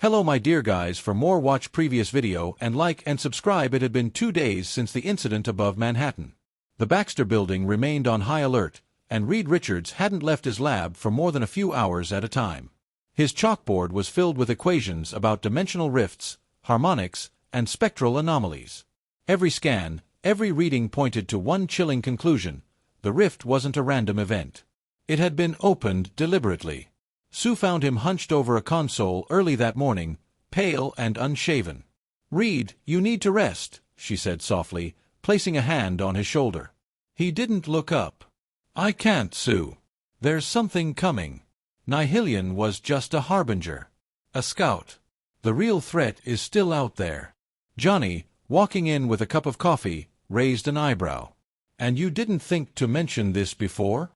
Hello my dear guys, for more watch previous video and like and subscribe. It had been 2 days since the incident above Manhattan. The Baxter building remained on high alert, and Reed Richards hadn't left his lab for more than a few hours at a time. His chalkboard was filled with equations about dimensional rifts, harmonics, and spectral anomalies. Every scan, every reading pointed to one chilling conclusion: the rift wasn't a random event. It had been opened deliberately. Sue found him hunched over a console early that morning, pale and unshaven. "Reed, you need to rest," she said softly, placing a hand on his shoulder. He didn't look up. "I can't, Sue. There's something coming. Nihilion was just a harbinger. A scout. The real threat is still out there." Johnny, walking in with a cup of coffee, raised an eyebrow. "And you didn't think to mention this before?"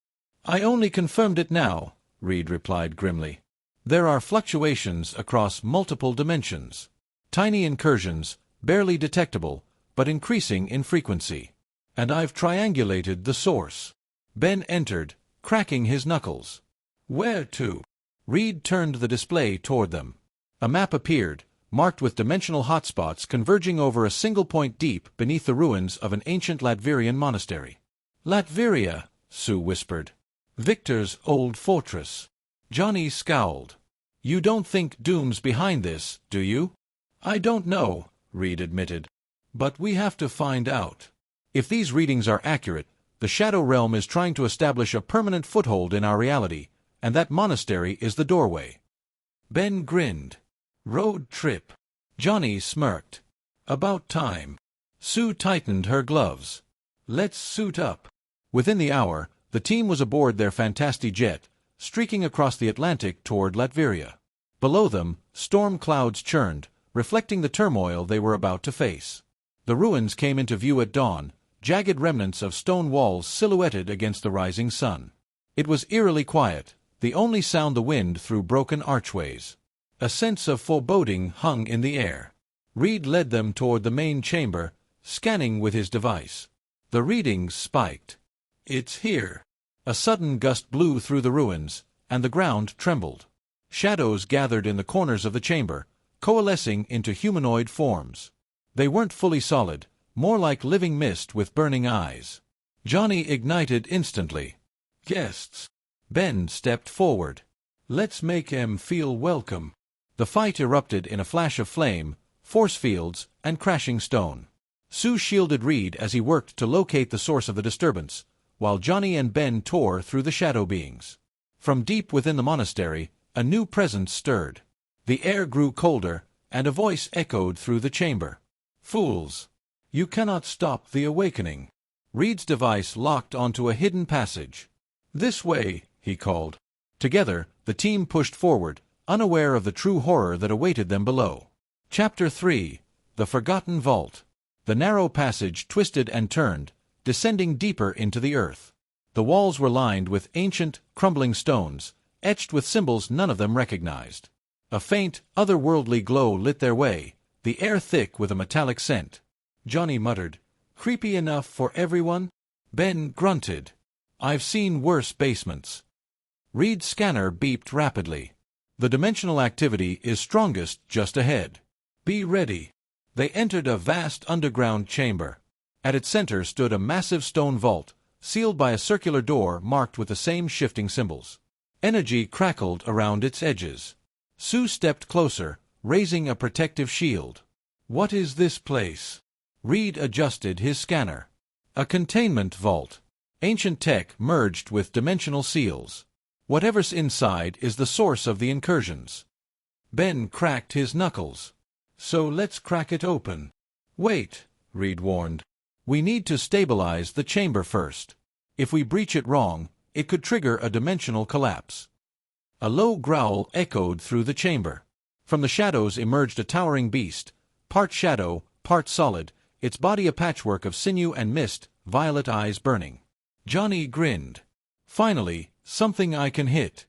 "I only confirmed it now," Reed replied grimly. "There are fluctuations across multiple dimensions. Tiny incursions, barely detectable, but increasing in frequency. And I've triangulated the source." Ben entered, cracking his knuckles. "Where to?" Reed turned the display toward them. A map appeared, marked with dimensional hotspots converging over a single point deep beneath the ruins of an ancient Latverian monastery. "Latveria," Sue whispered. "Victor's old fortress." Johnny scowled. "You don't think Doom's behind this, do you?" "I don't know," Reed admitted. "But we have to find out. If these readings are accurate, the Shadow Realm is trying to establish a permanent foothold in our reality, and that monastery is the doorway." Ben grinned. "Road trip." Johnny smirked. "About time." Sue tightened her gloves. "Let's suit up." Within the hour, the team was aboard their Fantasti jet, streaking across the Atlantic toward Latveria. Below them, storm clouds churned, reflecting the turmoil they were about to face. The ruins came into view at dawn, jagged remnants of stone walls silhouetted against the rising sun. It was eerily quiet, the only sound the wind through broken archways. A sense of foreboding hung in the air. Reed led them toward the main chamber, scanning with his device. The readings spiked. "It's here." A sudden gust blew through the ruins, and the ground trembled. Shadows gathered in the corners of the chamber, coalescing into humanoid forms. They weren't fully solid, more like living mist with burning eyes. Johnny ignited instantly. "Guests." Ben stepped forward. "Let's make 'em feel welcome." The fight erupted in a flash of flame, force fields, and crashing stone. Sue shielded Reed as he worked to locate the source of the disturbance, while Johnny and Ben tore through the shadow beings. From deep within the monastery, a new presence stirred. The air grew colder, and a voice echoed through the chamber. "Fools! You cannot stop the awakening." Reed's device locked onto a hidden passage. "This way," he called. Together, the team pushed forward, unaware of the true horror that awaited them below. Chapter 3: The Forgotten Vault. The narrow passage twisted and turned, descending deeper into the earth. The walls were lined with ancient, crumbling stones, etched with symbols none of them recognized. A faint, otherworldly glow lit their way, the air thick with a metallic scent. Johnny muttered, "Creepy enough for everyone?" Ben grunted, "I've seen worse basements." Reed's scanner beeped rapidly. "The dimensional activity is strongest just ahead. Be ready." They entered a vast underground chamber. At its center stood a massive stone vault, sealed by a circular door marked with the same shifting symbols. Energy crackled around its edges. Sue stepped closer, raising a protective shield. "What is this place?" Reed adjusted his scanner. "A containment vault. Ancient tech merged with dimensional seals. Whatever's inside is the source of the incursions." Ben cracked his knuckles. "So let's crack it open." "Wait," Reed warned. "We need to stabilize the chamber first. If we breach it wrong, it could trigger a dimensional collapse." A low growl echoed through the chamber. From the shadows emerged a towering beast, part shadow, part solid, its body a patchwork of sinew and mist, violet eyes burning. Johnny grinned. "Finally, something I can hit."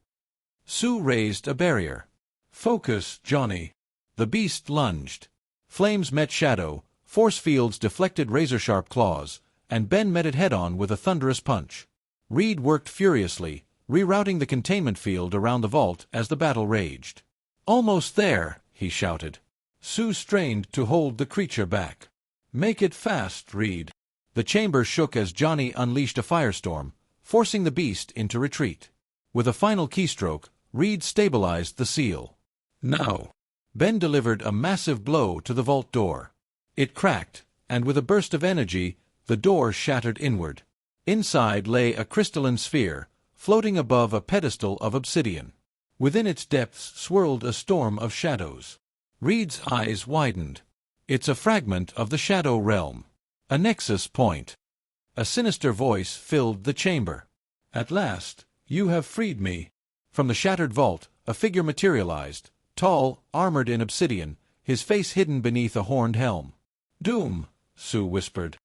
Sue raised a barrier. "Focus, Johnny." The beast lunged. Flames met shadow, force fields deflected razor-sharp claws, and Ben met it head-on with a thunderous punch. Reed worked furiously, rerouting the containment field around the vault as the battle raged. "Almost there," he shouted. Sue strained to hold the creature back. "Make it fast, Reed." The chamber shook as Johnny unleashed a firestorm, forcing the beast into retreat. With a final keystroke, Reed stabilized the seal. "Now." Ben delivered a massive blow to the vault door. It cracked, and with a burst of energy, the door shattered inward. Inside lay a crystalline sphere, floating above a pedestal of obsidian. Within its depths swirled a storm of shadows. Reed's eyes widened. "It's a fragment of the Shadow Realm. A nexus point." A sinister voice filled the chamber. "At last, you have freed me." From the shattered vault, a figure materialized, tall, armored in obsidian, his face hidden beneath a horned helm. "Doom," Sue whispered.